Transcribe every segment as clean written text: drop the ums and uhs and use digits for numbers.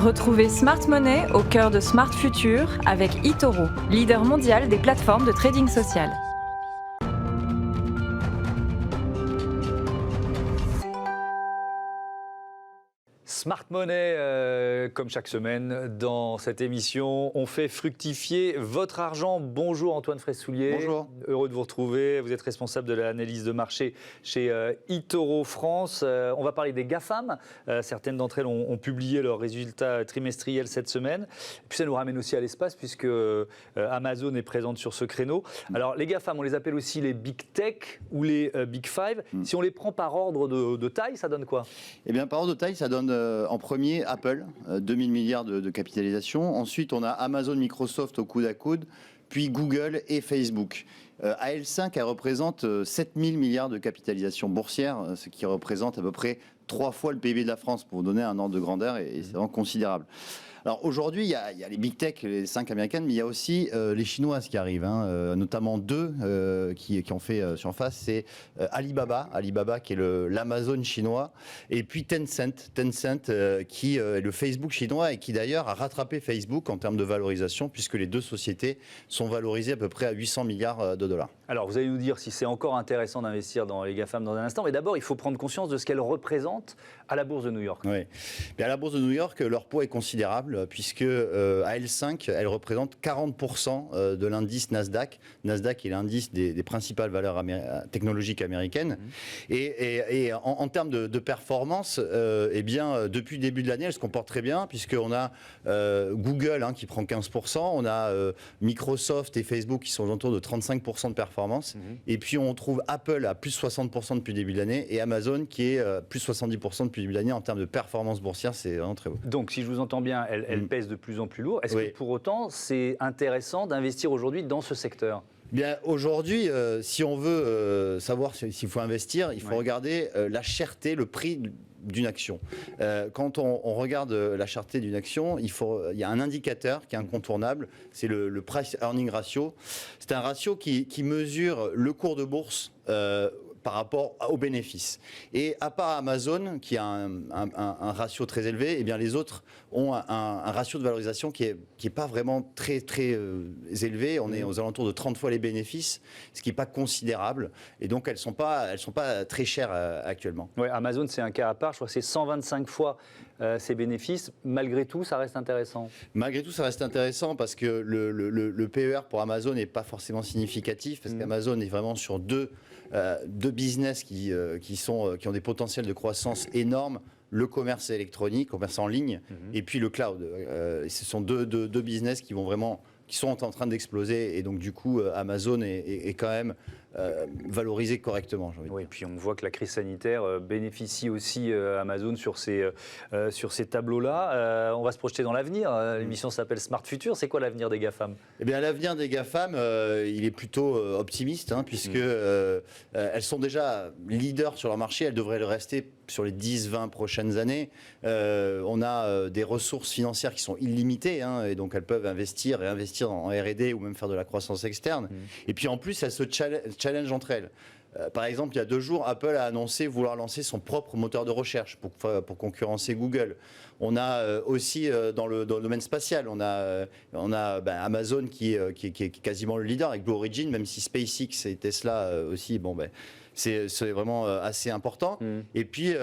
Retrouvez Smart Money au cœur de Smart Future avec eToro, leader mondial des plateformes de trading social. Smart Money, comme chaque semaine, dans cette émission, on fait fructifier votre argent. Bonjour Antoine Fraisse-Soulier. Bonjour. Heureux de vous retrouver. Vous êtes responsable de l'analyse de marché chez eToro France. On va parler des GAFAM. Certaines d'entre elles ont publié leurs résultats trimestriels cette semaine. Et puis ça nous ramène aussi à l'espace puisque Amazon est présente sur ce créneau. Alors les GAFAM, on les appelle aussi les Big Tech ou les Big Five. Si on les prend par ordre de taille, ça donne quoi? Eh bien, par ordre de taille, ça donne en premier Apple, 2000 milliards de capitalisation. Ensuite, on a Amazon, Microsoft au coude à coude, puis Google et Facebook. AL5, elle représente 7000 milliards de capitalisation boursière, ce qui représente à peu près 3 fois le PIB de la France, pour vous donner un ordre de grandeur, et c'est vraiment considérable. Alors aujourd'hui, il y a les big tech, les 5 américaines, mais il y a aussi les chinoises qui arrivent, notamment deux qui ont fait surface. C'est Alibaba qui est l'Amazon chinois, et puis Tencent qui est le Facebook chinois et qui d'ailleurs a rattrapé Facebook en termes de valorisation, puisque les deux sociétés sont valorisées à peu près à 800 milliards de dollars. Alors vous allez nous dire si c'est encore intéressant d'investir dans les GAFAM dans un instant, mais d'abord il faut prendre conscience de ce qu'elles représentent à la bourse de New York. Oui, mais à la bourse de New York, leur poids est considérable, puisque AL5, elle représente 40% de l'indice Nasdaq. Nasdaq est l'indice des principales valeurs technologiques américaines. Et en termes de performance, eh bien, depuis le début de l'année, elle se comporte très bien, puisqu'on a Google qui prend 15%, on a Microsoft et Facebook qui sont autour de 35% de performance, et puis on trouve Apple à plus 60% depuis le début de l'année, et Amazon qui est plus 70% depuis le début de l'année. En termes de performance boursière, c'est vraiment très beau. Donc, si je vous entends bien, elle pèse de plus en plus lourd. Est-ce que pour autant, c'est intéressant d'investir aujourd'hui dans ce secteur ? Bien, aujourd'hui, si on veut savoir s'il faut investir, il faut regarder la cherté, le prix d'une action. Quand on regarde la cherté d'une action, il y a un indicateur qui est incontournable, c'est le price earning ratio. C'est un ratio qui mesure le cours de bourse par rapport aux bénéfices. Et à part Amazon, qui a un ratio très élevé, eh bien les autres ont un ratio de valorisation qui est pas vraiment très élevé. On est aux alentours de 30 fois les bénéfices, ce qui n'est pas considérable. Et donc elles sont pas très chères actuellement. Ouais, Amazon, c'est un cas à part. Je crois que c'est 125 fois ses bénéfices. Malgré tout, ça reste intéressant. Malgré tout, ça reste intéressant parce que le PER pour Amazon n'est pas forcément significatif, parce qu'Amazon est vraiment sur deux business qui ont des potentiels de croissance énormes. Le commerce électronique, commerce en ligne, et puis le cloud. Ce sont deux business qui sont en train d'exploser, et donc du coup Amazon est quand même valorisé correctement. Oui, et puis on voit que la crise sanitaire bénéficie aussi Amazon sur ces tableaux-là. On va se projeter dans l'avenir. L'émission s'appelle Smart Future. C'est quoi l'avenir des GAFAM ? Eh bien, l'avenir des GAFAM, il est plutôt optimiste, puisque elles sont déjà leaders sur leur marché. Elles devraient le rester sur les 10-20 prochaines années. On a des ressources financières qui sont illimitées, et donc elles peuvent investir en R&D ou même faire de la croissance externe. Et puis en plus, elles se challenge entre elles. Par exemple, il y a 2 jours, Apple a annoncé vouloir lancer son propre moteur de recherche pour concurrencer Google. On a aussi dans le domaine spatial, on a Amazon qui est quasiment le leader avec Blue Origin, même si SpaceX et Tesla aussi, c'est vraiment assez important. Et puis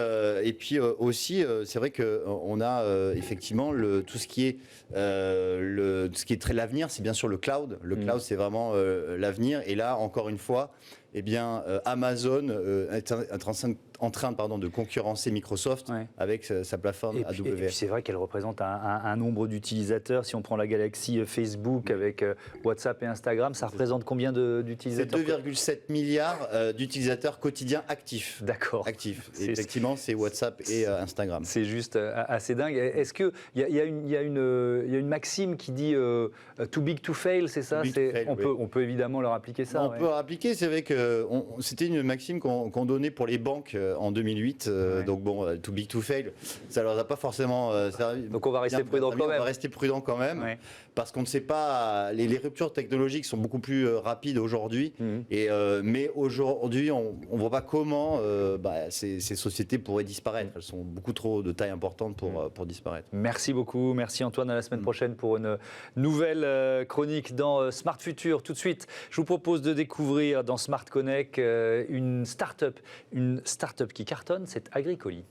aussi, c'est vrai qu'on a effectivement tout ce qui est très l'avenir, c'est bien sûr le cloud. Le cloud, c'est vraiment l'avenir. Et là, encore une fois, eh bien, Amazon est en train de concurrencer Microsoft avec sa plateforme AWS. Et puis c'est vrai qu'elle représente un nombre d'utilisateurs. Si on prend la galaxie Facebook avec WhatsApp et Instagram, ça représente combien d'utilisateurs ? C'est 2,7 milliards d'utilisateurs quotidiens actifs. D'accord. Actifs. Effectivement, c'est WhatsApp et Instagram. C'est juste assez dingue. Est-ce qu'il y a une maxime qui dit too big to fail, c'est ça ? On peut évidemment leur appliquer ça. On peut leur appliquer, c'est vrai que c'était une maxime qu'on donnait pour les banques en 2008. Donc bon, too big to fail, ça leur a pas forcément servi. Donc on va rester prudent quand même. On va rester prudent quand même, parce qu'on ne sait pas, les ruptures technologiques sont beaucoup plus rapides aujourd'hui. Mais aujourd'hui, on ne voit pas comment ces sociétés pourraient disparaître. Elles sont beaucoup trop de taille importante pour disparaître. Merci beaucoup, merci Antoine, à la semaine prochaine pour une nouvelle chronique dans Smart Future. Tout de suite, je vous propose de découvrir dans Smart Connect une start-up qui cartonne, c'est Agricoli.